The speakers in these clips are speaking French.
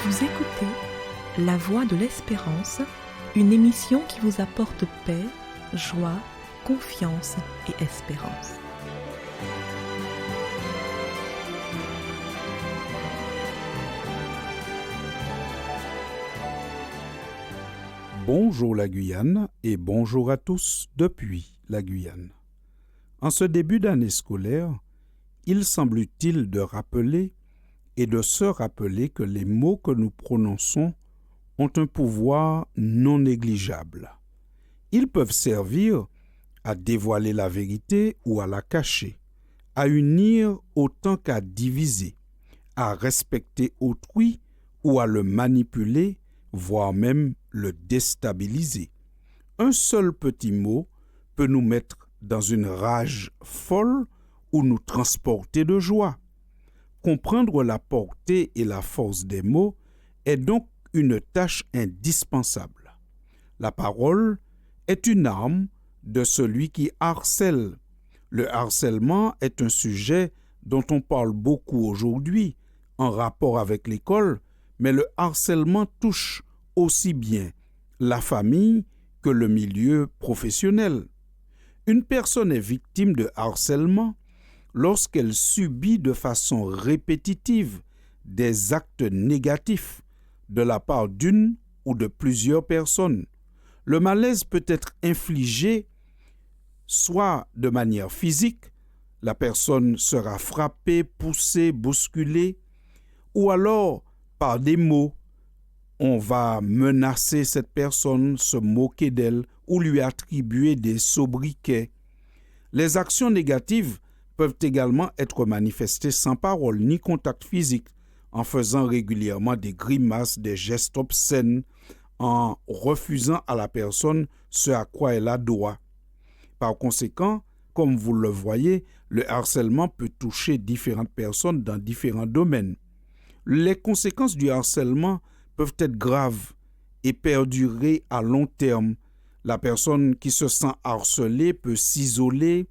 Vous écoutez La Voix de l'Espérance, une émission qui vous apporte paix, joie, confiance et espérance. Bonjour la Guyane et bonjour à tous depuis la Guyane. En ce début d'année scolaire, il semble utile de rappeler et de se rappeler que les mots que nous prononçons ont un pouvoir non négligeable. Ils peuvent servir à dévoiler la vérité ou à la cacher, à unir autant qu'à diviser, à respecter autrui ou à le manipuler, voire même le déstabiliser. Un seul petit mot peut nous mettre dans une rage folle ou nous transporter de joie. Comprendre la portée et la force des mots est donc une tâche indispensable. La parole est une arme de celui qui harcèle. Le harcèlement est un sujet dont on parle beaucoup aujourd'hui en rapport avec l'école, mais le harcèlement touche aussi bien la famille que le milieu professionnel. Une personne est victime de harcèlement lorsqu'elle subit de façon répétitive des actes négatifs de la part d'une ou de plusieurs personnes. Le malaise peut être infligé soit de manière physique, la personne sera frappée, poussée, bousculée, ou alors par des mots. On va menacer cette personne, se moquer d'elle ou lui attribuer des sobriquets. Les actions négatives peuvent également être manifestées sans parole ni contact physique, en faisant régulièrement des grimaces, des gestes obscènes, en refusant à la personne ce à quoi elle a droit. Par conséquent, comme vous le voyez, le harcèlement peut toucher différentes personnes dans différents domaines. Les conséquences du harcèlement peuvent être graves et perdurer à long terme. La personne qui se sent harcelée peut s'isoler,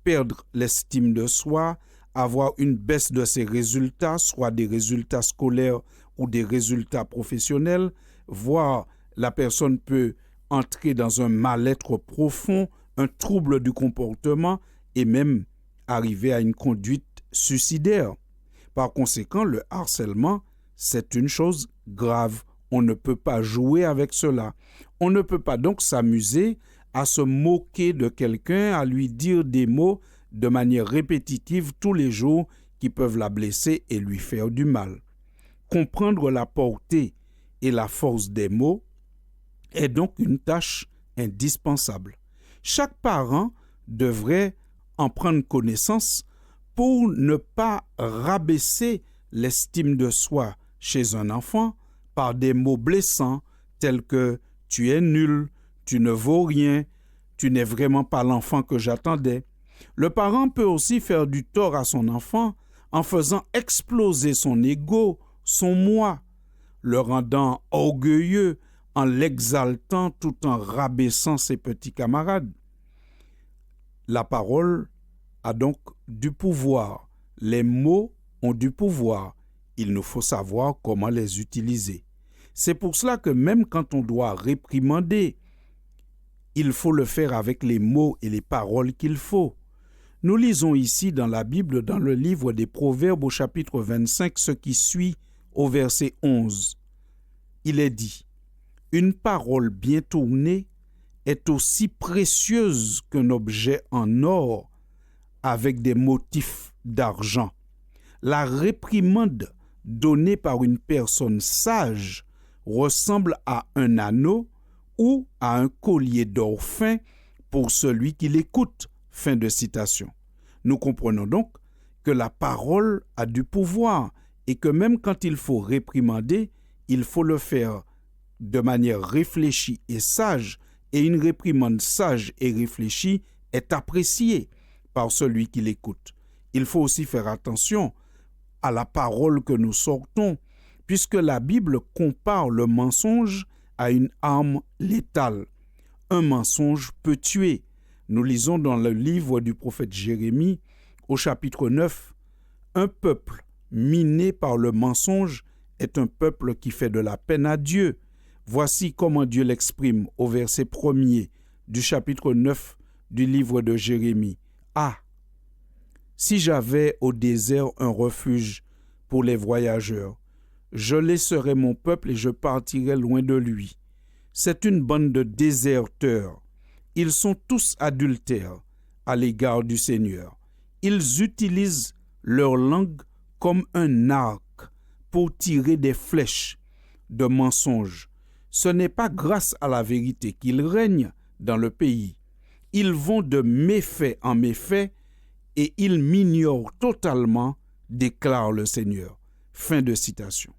perdre l'estime de soi, avoir une baisse de ses résultats, soit des résultats scolaires ou des résultats professionnels, voire la personne peut entrer dans un mal-être profond, un trouble du comportement et même arriver à une conduite suicidaire. Par conséquent, le harcèlement, c'est une chose grave. On ne peut pas jouer avec cela. On ne peut pas donc s'amuser à se moquer de quelqu'un, à lui dire des mots de manière répétitive tous les jours qui peuvent la blesser et lui faire du mal. Comprendre la portée et la force des mots est donc une tâche indispensable. Chaque parent devrait en prendre connaissance pour ne pas rabaisser l'estime de soi chez un enfant par des mots blessants tels que « tu es nul », tu ne vaux rien, tu n'es vraiment pas l'enfant que j'attendais. Le parent peut aussi faire du tort à son enfant en faisant exploser son ego, son moi, le rendant orgueilleux en l'exaltant tout en rabaissant ses petits camarades. La parole a donc du pouvoir. Les mots ont du pouvoir. Il nous faut savoir comment les utiliser. C'est pour cela que même quand on doit réprimander, il faut le faire avec les mots et les paroles qu'il faut. Nous lisons ici dans la Bible, dans le livre des Proverbes au chapitre 25, ce qui suit au verset 11. Il est dit « Une parole bien tournée est aussi précieuse qu'un objet en or avec des motifs d'argent. La réprimande donnée par une personne sage ressemble à un anneau ou à un collier d'or fin pour celui qui l'écoute. » Fin de citation. Nous comprenons donc que la parole a du pouvoir et que même quand il faut réprimander, il faut le faire de manière réfléchie et sage, et une réprimande sage et réfléchie est appréciée par celui qui l'écoute. Il faut aussi faire attention à la parole que nous sortons, puisque la Bible compare le mensonge à une arme létale. Un mensonge peut tuer. Nous lisons dans le livre du prophète Jérémie, au chapitre 9, « Un peuple miné par le mensonge est un peuple qui fait de la peine à Dieu. Voici comment Dieu l'exprime au verset 1er du chapitre 9 du livre de Jérémie. Ah! Si j'avais au désert un refuge pour les voyageurs, je laisserais mon peuple et je partirais loin de lui. C'est une bande de déserteurs. Ils sont tous adultères à l'égard du Seigneur. Ils utilisent leur langue comme un arc pour tirer des flèches de mensonges. Ce n'est pas grâce à la vérité qu'ils règnent dans le pays. Ils vont de méfait en méfait et ils m'ignorent totalement, déclare le Seigneur. Fin de citation.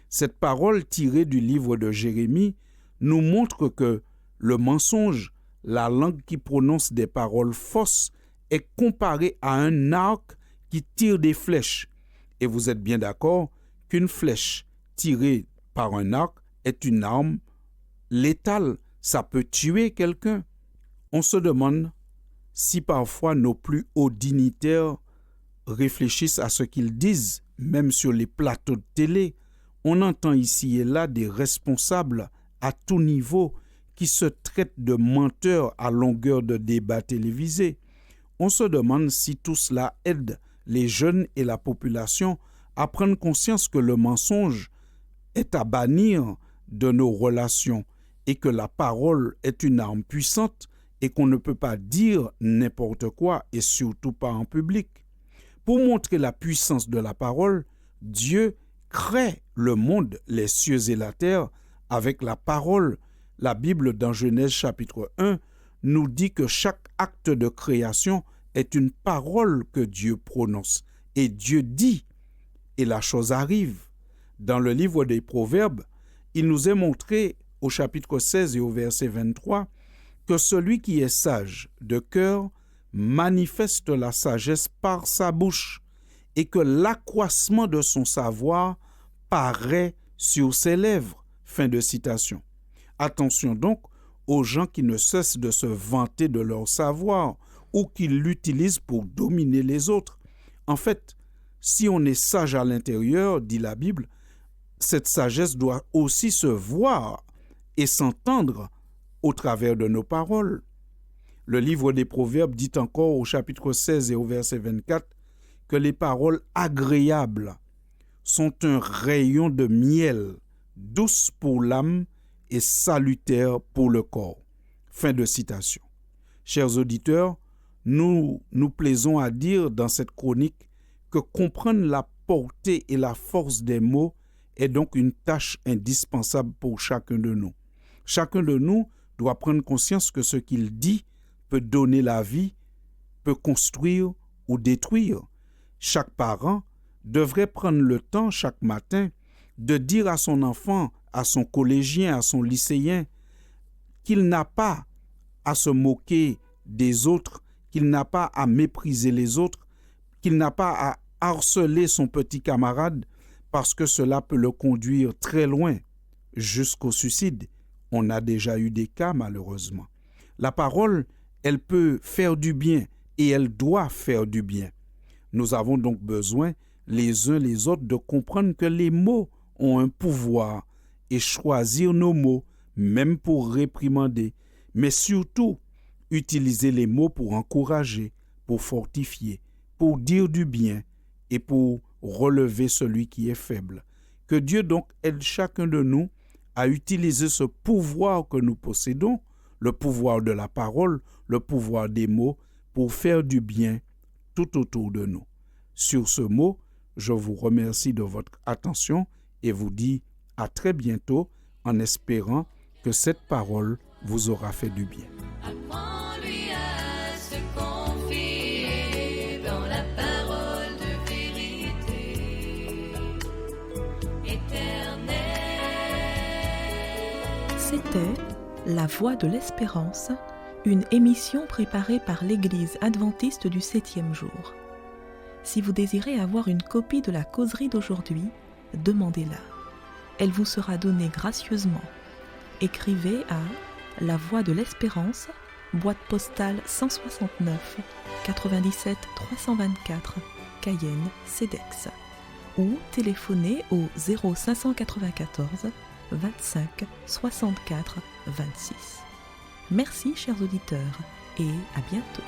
Cette parole tirée du livre de Jérémie nous montre que le mensonge, la langue qui prononce des paroles fausses, est comparée à un arc qui tire des flèches. Et vous êtes bien d'accord qu'une flèche tirée par un arc est une arme létale. Ça peut tuer quelqu'un. On se demande si parfois nos plus hauts dignitaires réfléchissent à ce qu'ils disent, même sur les plateaux de télé. On entend ici et là des responsables à tout niveau qui se traitent de menteurs à longueur de débats télévisés. On se demande si tout cela aide les jeunes et la population à prendre conscience que le mensonge est à bannir de nos relations et que la parole est une arme puissante et qu'on ne peut pas dire n'importe quoi et surtout pas en public. Pour montrer la puissance de la parole, Dieu crée le monde, les cieux et la terre, avec la parole. La Bible dans Genèse chapitre 1 nous dit que chaque acte de création est une parole que Dieu prononce. Et Dieu dit, et la chose arrive. Dans le livre des Proverbes, il nous est montré au chapitre 16 et au verset 23 que celui qui est sage de cœur manifeste la sagesse par sa bouche et que l'accroissement de son savoir paraît sur ses lèvres. Fin de citation. Attention donc aux gens qui ne cessent de se vanter de leur savoir ou qui l'utilisent pour dominer les autres. En fait, si on est sage à l'intérieur, dit la Bible, cette sagesse doit aussi se voir et s'entendre au travers de nos paroles. Le livre des Proverbes dit encore au chapitre 16 et au verset 24 que les paroles agréables sont un rayon de miel, douce pour l'âme et salutaire pour le corps. Fin de citation. Chers auditeurs, nous nous plaisons à dire dans cette chronique que comprendre la portée et la force des mots est donc une tâche indispensable pour chacun de nous. Chacun de nous doit prendre conscience que ce qu'il dit peut donner la vie, peut construire ou détruire. Chaque parent devrait prendre le temps chaque matin de dire à son enfant, à son collégien, à son lycéen, qu'il n'a pas à se moquer des autres, qu'il n'a pas à mépriser les autres, qu'il n'a pas à harceler son petit camarade parce que cela peut le conduire très loin, jusqu'au suicide. On a déjà eu des cas malheureusement. La parole, elle peut faire du bien et elle doit faire du bien. Nous avons donc besoin les uns les autres de comprendre que les mots ont un pouvoir et choisir nos mots, même pour réprimander, mais surtout utiliser les mots pour encourager, pour fortifier, pour dire du bien et pour relever celui qui est faible. Que Dieu donc aide chacun de nous à utiliser ce pouvoir que nous possédons, le pouvoir de la parole, le pouvoir des mots, pour faire du bien tout autour de nous. Sur ce mot, je vous remercie de votre attention et vous dis à très bientôt en espérant que cette parole vous aura fait du bien. Apprends-lui à se confier dans la parole de vérité éternelle. C'était La Voix de l'Espérance, une émission préparée par l'Église adventiste du 7e jour. Si vous désirez avoir une copie de la causerie d'aujourd'hui, demandez-la. Elle vous sera donnée gracieusement. Écrivez à La Voix de l'Espérance, boîte postale 169 97 324, Cayenne, CEDEX. ou téléphonez au 0594 25 64 26. Merci chers auditeurs et à bientôt.